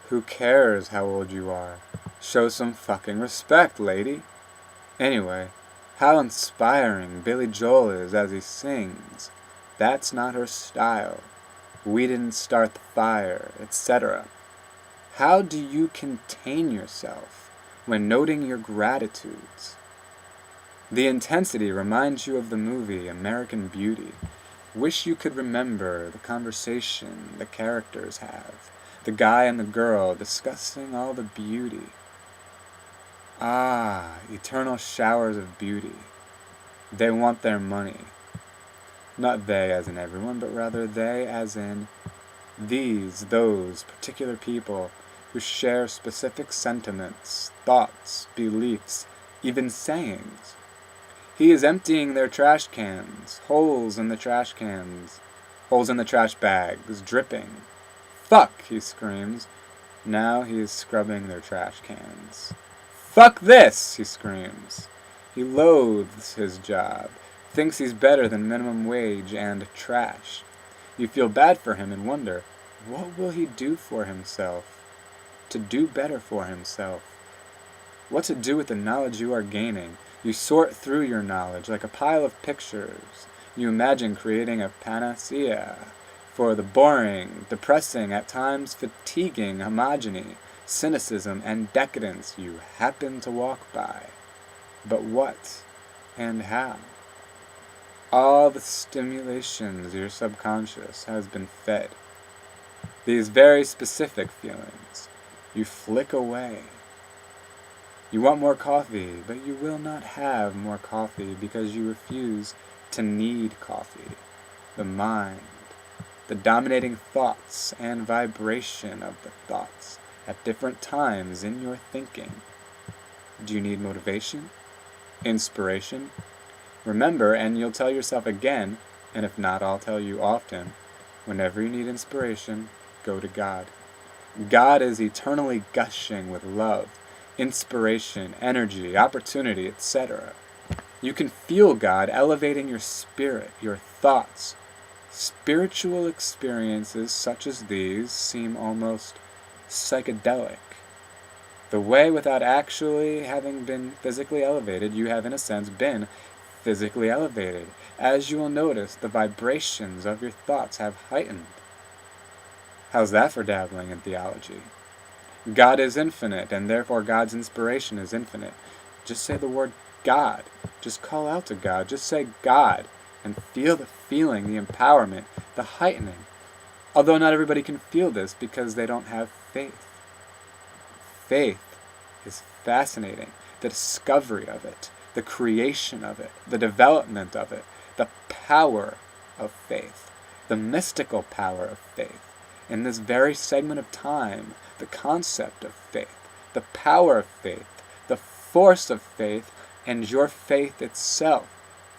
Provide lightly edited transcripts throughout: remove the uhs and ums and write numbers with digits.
Who cares how old you are? Show some fucking respect, lady. Anyway, how inspiring Billy Joel is as he sings. That's not her style. We didn't start the fire, etc. How do you contain yourself when noting your gratitudes? The intensity reminds you of the movie American Beauty. Wish you could remember the conversation the characters have, the guy and the girl discussing all the beauty. Ah, eternal showers of beauty. They want their money. Not they as in everyone, but rather they as in those particular people who share specific sentiments, thoughts, beliefs, even sayings. He is emptying their trash cans, holes in the trash bags, dripping. Fuck, he screams. Now he is scrubbing their trash cans. Fuck this, he screams. He loathes his job, thinks he's better than minimum wage and trash. You feel bad for him and wonder, what will he do for himself? To do better for himself. What to do with the knowledge you are gaining? You sort through your knowledge like a pile of pictures. You imagine creating a panacea for the boring, depressing, at times fatiguing homogeny, cynicism, and decadence you happen to walk by. But what and how? All the stimulations your subconscious has been fed. These very specific feelings you flick away. You want more coffee, but you will not have more coffee because you refuse to need coffee. The mind, the dominating thoughts and vibration of the thoughts at different times in your thinking. Do you need motivation? Inspiration? Remember, and you'll tell yourself again, and if not, I'll tell you often, whenever you need inspiration, go to God. God is eternally gushing with love, inspiration, energy, opportunity, etc. You can feel God elevating your spirit, your thoughts. Spiritual experiences such as these seem almost psychedelic. The way without actually having been physically elevated, you have in a sense been physically elevated. As you will notice, the vibrations of your thoughts have heightened. How's that for dabbling in theology? God is infinite, and therefore God's inspiration is infinite. Just say the word God. Just call out to God. Just say God, and feel the feeling, the empowerment, the heightening. Although not everybody can feel this because they don't have faith. Faith is fascinating. The discovery of it, the creation of it, the development of it, the power of faith, the mystical power of faith. In this very segment of time, the concept of faith, the power of faith, the force of faith, and your faith itself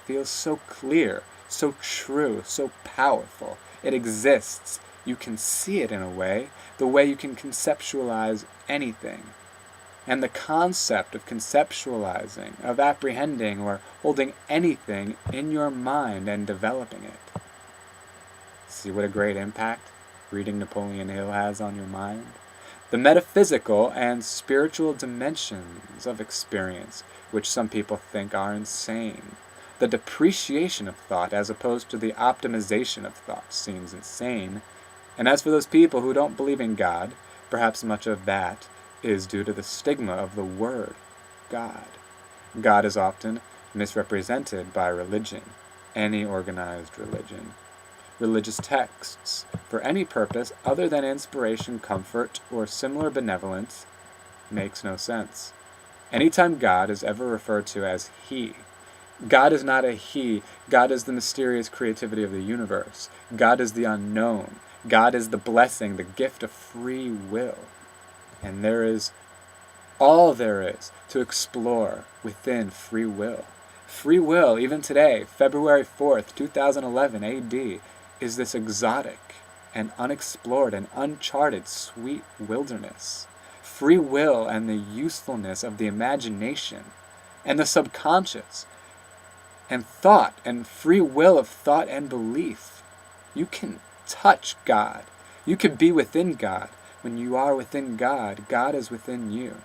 feels so clear, so true, so powerful. It exists. You can see it in a way, the way you can conceptualize anything. And the concept of conceptualizing, of apprehending or holding anything in your mind and developing it. See what a great impact reading Napoleon Hill has on your mind? The metaphysical and spiritual dimensions of experience, which some people think are insane. The depreciation of thought as opposed to the optimization of thought seems insane. And as for those people who don't believe in God, perhaps much of that is due to the stigma of the word God. God is often misrepresented by religion, any organized religion. Religious texts, for any purpose other than inspiration, comfort, or similar benevolence, makes no sense. Anytime God is ever referred to as He, God is not a He. God is the mysterious creativity of the universe. God is the unknown. God is the blessing, the gift of free will. And there is all there is to explore within free will. Free will, even today, February 4th, 2011 AD, is this exotic and unexplored and uncharted sweet wilderness. Free will and the usefulness of the imagination and the subconscious and thought and free will of thought and belief. You can touch God. You can be within God When you are within God, God is within you.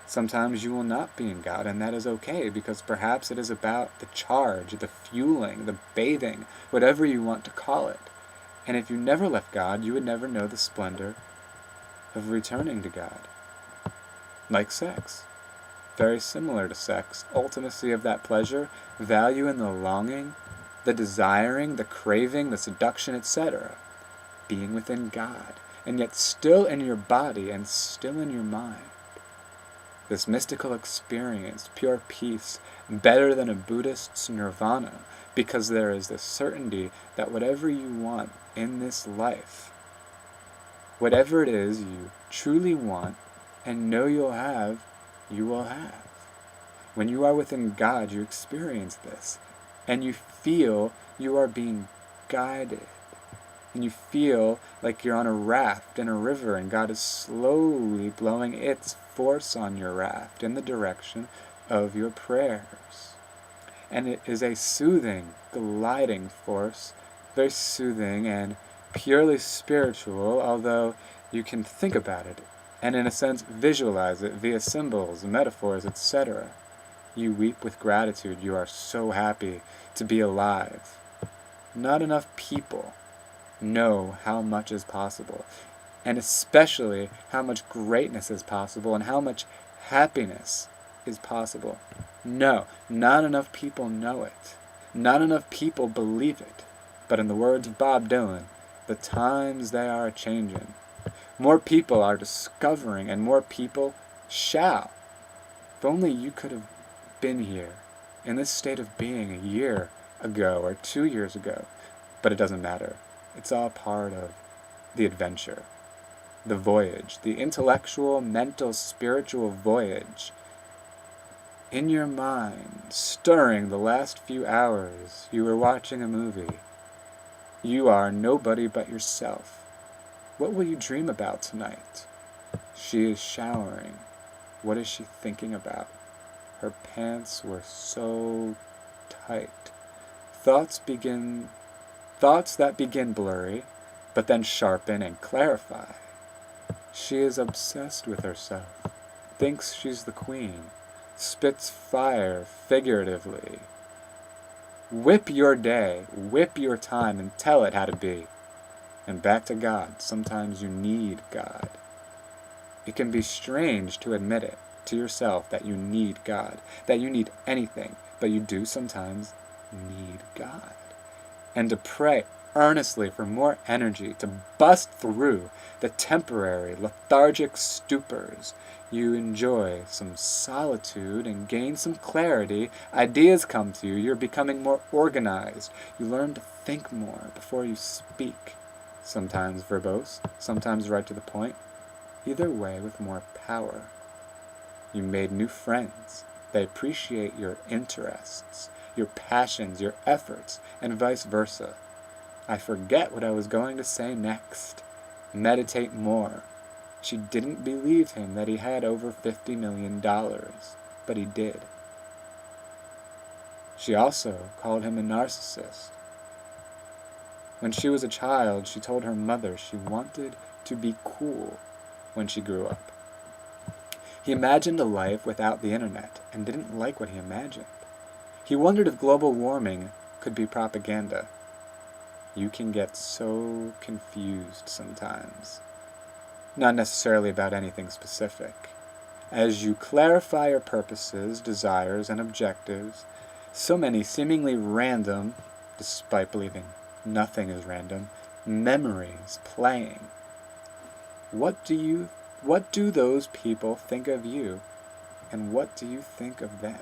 Sometimes you will not be in God, and that is okay, because perhaps it is about the charge, the fueling, the bathing, whatever you want to call it. And if you never left God, you would never know the splendor of returning to God. Like sex. Very similar to sex. Ultimacy of that pleasure, value in the longing, the desiring, the craving, the seduction, etc. Being within God, and yet still in your body and still in your mind. This mystical experience, pure peace, better than a Buddhist's nirvana, because there is the certainty that whatever you want in this life, whatever it is you truly want and know you'll have, you will have. When you are within God, you experience this, and you feel you are being guided. And you feel like you're on a raft in a river, and God is slowly blowing its force on your raft in the direction of your prayers. And it is a soothing, gliding force, very soothing and purely spiritual, although you can think about it and in a sense visualize it via symbols, metaphors, etc. You weep with gratitude. You are so happy to be alive. Not enough people know how much is possible, and especially how much greatness is possible and how much happiness is possible. No, not enough people know it. Not enough people believe it. But in the words of Bob Dylan, the times they are changing. More people are discovering, and more people shall. If only you could have been here, in this state of being a year ago or 2 years ago. But it doesn't matter. It's all part of the adventure, the voyage, the intellectual, mental, spiritual voyage. In your mind, stirring the last few hours, you were watching a movie. You are nobody but yourself. What will you dream about tonight? She is showering. What is she thinking about? Her pants were so tight. Thoughts that begin blurry, but then sharpen and clarify. She is obsessed with herself, thinks she's the queen, spits fire figuratively. Whip your day, whip your time, and tell it how to be. And back to God. Sometimes you need God. It can be strange to admit it to yourself that you need God, that you need anything, but you do sometimes need God. And to pray earnestly for more energy to bust through the temporary, lethargic stupors. You enjoy some solitude and gain some clarity. Ideas come to you. You're becoming more organized. You learn to think more before you speak. Sometimes verbose, sometimes right to the point. Either way, with more power. You made new friends. They appreciate your interests, your passions, your efforts, and vice versa. I forget what I was going to say next. Meditate more. She didn't believe him that he had over $50 million, but he did. She also called him a narcissist. When she was a child, she told her mother she wanted to be cool when she grew up. He imagined a life without the internet and didn't like what he imagined. He wondered if global warming could be propaganda. You can get so confused sometimes. Not necessarily about anything specific. As you clarify your purposes, desires, and objectives, so many seemingly random, despite believing nothing is random, memories playing. What do those people think of you, and what do you think of them?